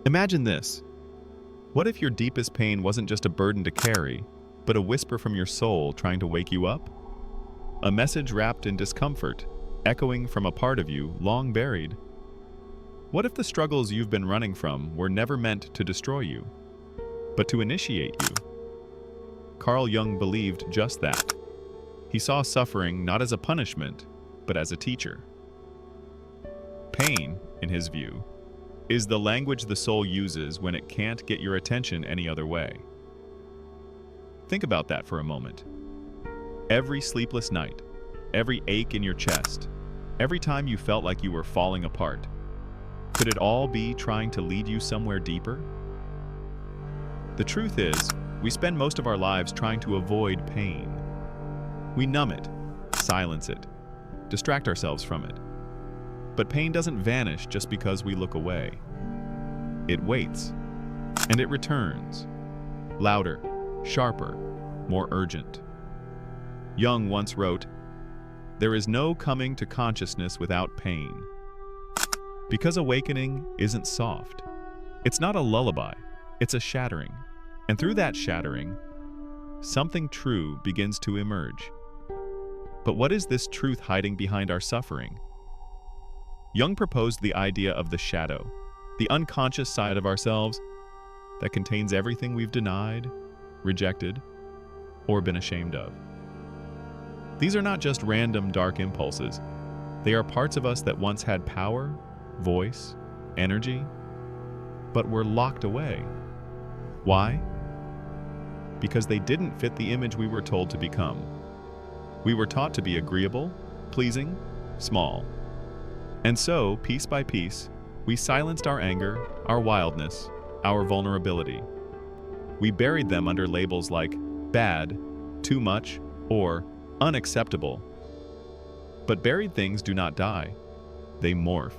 Imagine this. What if your deepest pain wasn't just a burden to carry, but a whisper from your soul trying to wake you up? A message wrapped in discomfort, echoing from a part of you long buried. What if the struggles you've been running from were never meant to destroy you, but to initiate you? Carl Jung believed just that. He saw suffering not as a punishment, but as a teacher. Pain, in his view, is the language the soul uses when it can't get your attention any other way. Think about that for a moment. Every sleepless night, every ache in your chest, every time you felt like you were falling apart, could it all be trying to lead you somewhere deeper? The truth is, we spend most of our lives trying to avoid pain. We numb it, silence it, distract ourselves from it. But pain doesn't vanish just because we look away. It waits, and it returns, louder, sharper, more urgent. Jung once wrote, "There is no coming to consciousness without pain." Because awakening isn't soft. It's not a lullaby, it's a shattering. And through that shattering, something true begins to emerge. But what is this truth hiding behind our suffering? Jung proposed the idea of the shadow, the unconscious side of ourselves that contains everything we've denied, rejected, or been ashamed of. These are not just random dark impulses. They are parts of us that once had power, voice, energy, but were locked away. Why? Because they didn't fit the image we were told to become. We were taught to be agreeable, pleasing, small. And so, piece by piece, we silenced our anger, our wildness, our vulnerability. We buried them under labels like bad, too much, or unacceptable. But buried things do not die. They morph.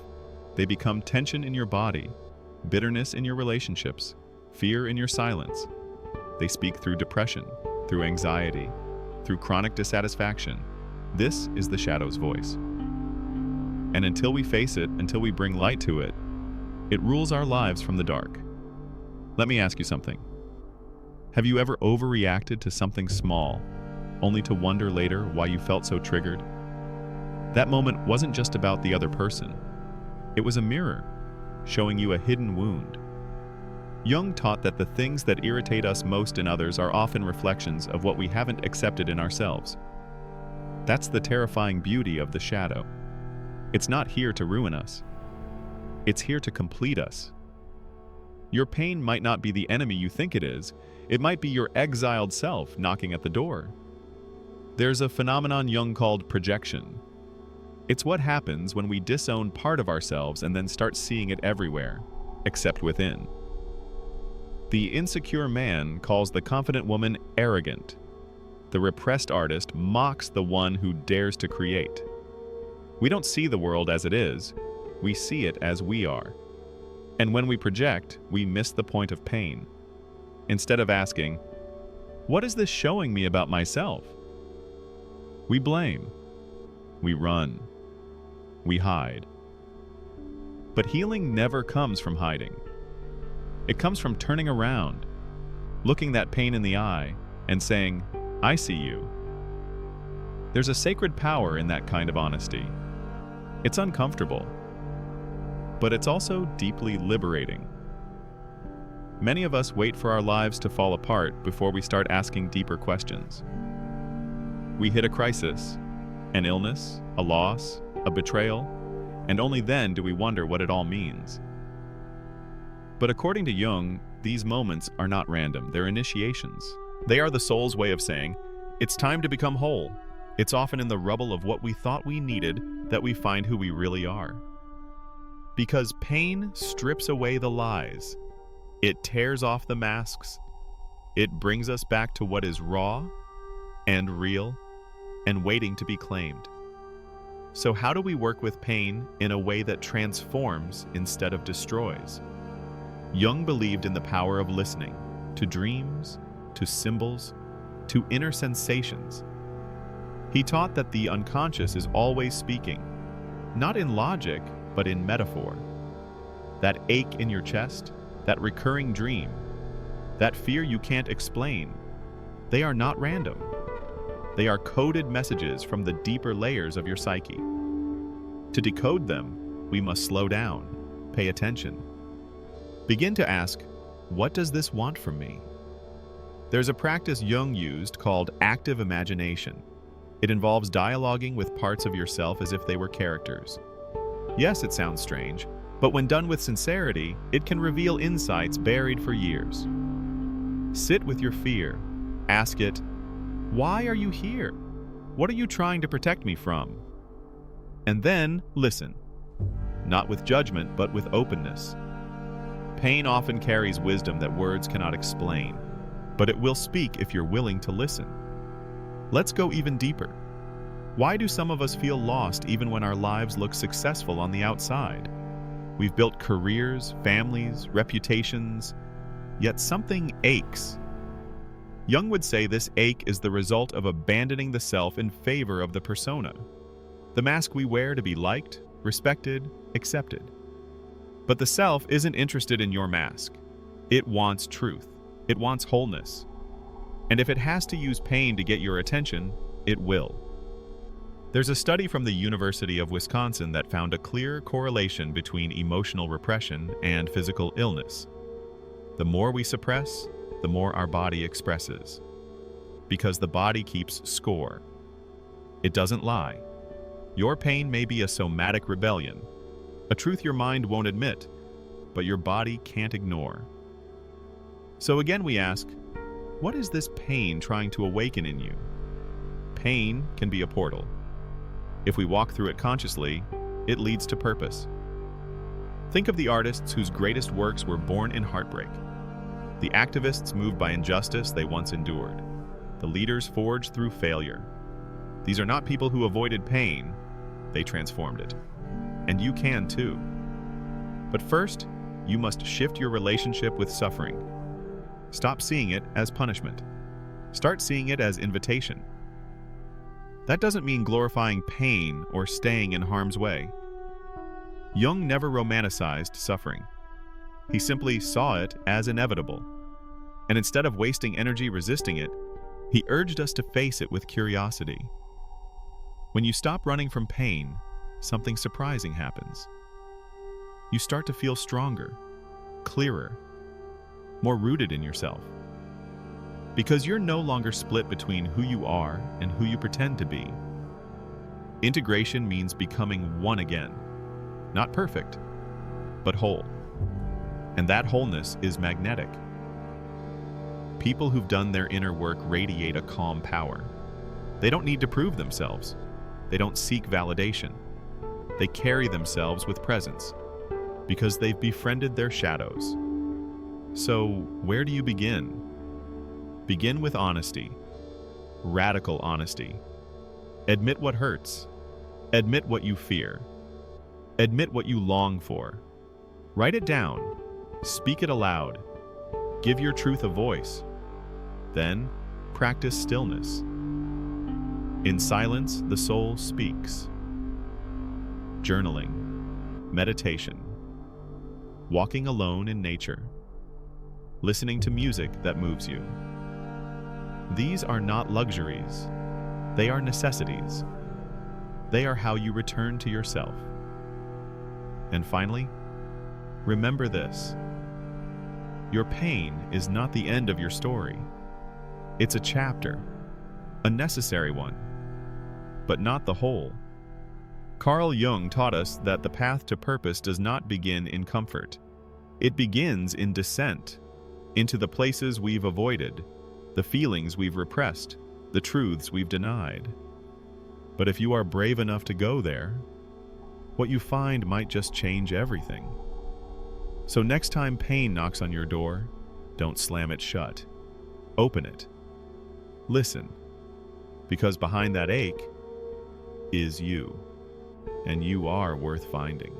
They become tension in your body, bitterness in your relationships, fear in your silence. They speak through depression, through anxiety, through chronic dissatisfaction. This is the shadow's voice. And until we face it, until we bring light to it, it rules our lives from the dark. Let me ask you something. Have you ever overreacted to something small, only to wonder later why you felt so triggered? That moment wasn't just about the other person. It was a mirror, showing you a hidden wound. Jung taught that the things that irritate us most in others are often reflections of what we haven't accepted in ourselves. That's the terrifying beauty of the shadow. It's not here to ruin us. It's here to complete us. Your pain might not be the enemy you think it is. It might be your exiled self knocking at the door. There's a phenomenon Jung called projection. It's what happens when we disown part of ourselves and then start seeing it everywhere, except within. The insecure man calls the confident woman arrogant. The repressed artist mocks the one who dares to create. We don't see the world as it is, we see it as we are. And when we project, we miss the point of pain. Instead of asking, "What is this showing me about myself?" we blame, we run, we hide. But healing never comes from hiding. It comes from turning around, looking that pain in the eye, and saying, "I see you." There's a sacred power in that kind of honesty. It's uncomfortable, but it's also deeply liberating. Many of us wait for our lives to fall apart before we start asking deeper questions. We hit a crisis, an illness, a loss, a betrayal, and only then do we wonder what it all means. But according to Jung, these moments are not random, they're initiations. They are the soul's way of saying, it's time to become whole. It's often in the rubble of what we thought we needed that we find who we really are. Because pain strips away the lies. It tears off the masks. It brings us back to what is raw and real and waiting to be claimed. So how do we work with pain in a way that transforms instead of destroys? Jung believed in the power of listening to dreams, to symbols, to inner sensations. He taught that the unconscious is always speaking, not in logic, but in metaphor. That ache in your chest, that recurring dream, that fear you can't explain, they are not random. They are coded messages from the deeper layers of your psyche. To decode them, we must slow down, pay attention. Begin to ask, what does this want from me? There's a practice Jung used called active imagination. It involves dialoguing with parts of yourself as if they were characters. Yes, it sounds strange, but when done with sincerity, it can reveal insights buried for years. Sit with your fear. Ask it, why are you here? What are you trying to protect me from? And then listen, not with judgment, but with openness. Pain often carries wisdom that words cannot explain, but it will speak if you're willing to listen. Let's go even deeper. Why do some of us feel lost even when our lives look successful on the outside? We've built careers, families, reputations, yet something aches. Jung would say this ache is the result of abandoning the self in favor of the persona, the mask we wear to be liked, respected, accepted. But the self isn't interested in your mask. It wants truth. It wants wholeness. And if it has to use pain to get your attention, it will. There's a study from the University of Wisconsin that found a clear correlation between emotional repression and physical illness. The more we suppress, the more our body expresses. Because the body keeps score. It doesn't lie. Your pain may be a somatic rebellion, a truth your mind won't admit, but your body can't ignore. So again we ask, what is this pain trying to awaken in you? Pain can be a portal. If we walk through it consciously, it leads to purpose. Think of the artists whose greatest works were born in heartbreak. The activists moved by injustice they once endured. The leaders forged through failure. These are not people who avoided pain, they transformed it. And you can too. But first, you must shift your relationship with suffering. Stop seeing it as punishment. Start seeing it as invitation. That doesn't mean glorifying pain or staying in harm's way. Jung never romanticized suffering. He simply saw it as inevitable. And instead of wasting energy resisting it, he urged us to face it with curiosity. When you stop running from pain, something surprising happens. You start to feel stronger, clearer, more rooted in yourself. Because you're no longer split between who you are and who you pretend to be. Integration means becoming one again. Not perfect, but whole. And that wholeness is magnetic. People who've done their inner work radiate a calm power. They don't need to prove themselves. They don't seek validation. They carry themselves with presence because they've befriended their shadows. So, where do you begin? Begin with honesty, radical honesty. Admit what hurts. Admit what you fear. Admit what you long for. Write it down. Speak it aloud. Give your truth a voice. Then, practice stillness. In silence, the soul speaks. Journaling, meditation, walking alone in nature, listening to music that moves you. These are not luxuries. They are necessities. They are how you return to yourself. And finally, remember this. Your pain is not the end of your story. It's a chapter, a necessary one, but not the whole. Carl Jung taught us that the path to purpose does not begin in comfort. It begins in descent, into the places we've avoided, the feelings we've repressed, the truths we've denied. But if you are brave enough to go there, what you find might just change everything. So next time pain knocks on your door, don't slam it shut. Open it. Listen. Because behind that ache is you, and you are worth finding.